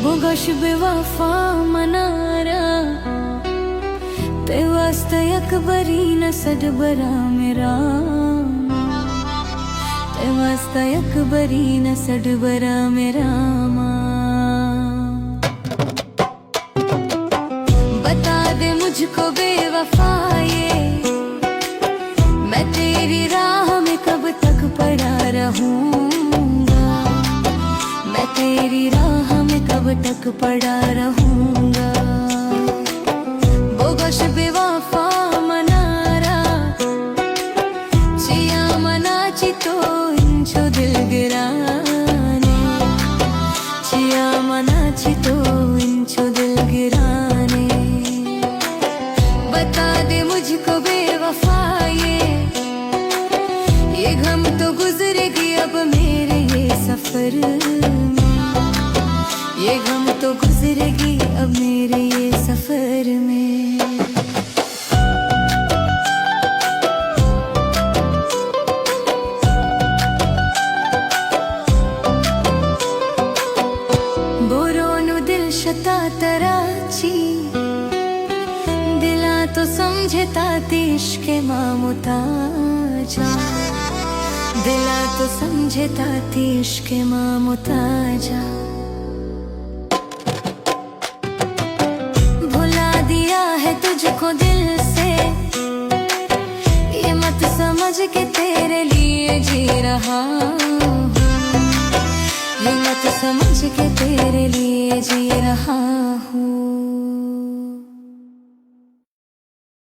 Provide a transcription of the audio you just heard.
बोगश बेवफा मनारा ते वास्ते अकबरी न सडबरा मेरा ते वास्ते अकबरी न सडबरा मेरा बता दे मुझको बेवफा ये मैं तेरी राह में कब तक पड़ा रहूंगा, मैं तेरी राह में कब तक पड़ा रहूंगा। बोगश बेवफा मनारा चिया मनाची तो इंचो दिल गिराने, चिया मनाची तो इंचो दिल गिराने। बता दे मुझको बेवफा ये गम तो गुजरेगी अब मेरे ये सफर में, ये गम तो गुजरेगी अब मेरे ये सफर में। बोरोनु दिल शता तराची दिला तो समझे ताती इश्के मामुताजा, दिला तो समझे ताती इश्के मामुताजा। भुला दिया है तुझको दिल से ये मत समझ के तेरे लिए जी रहा हूँ, ये मत समझ के तेरे लिए जी रहा हूँ।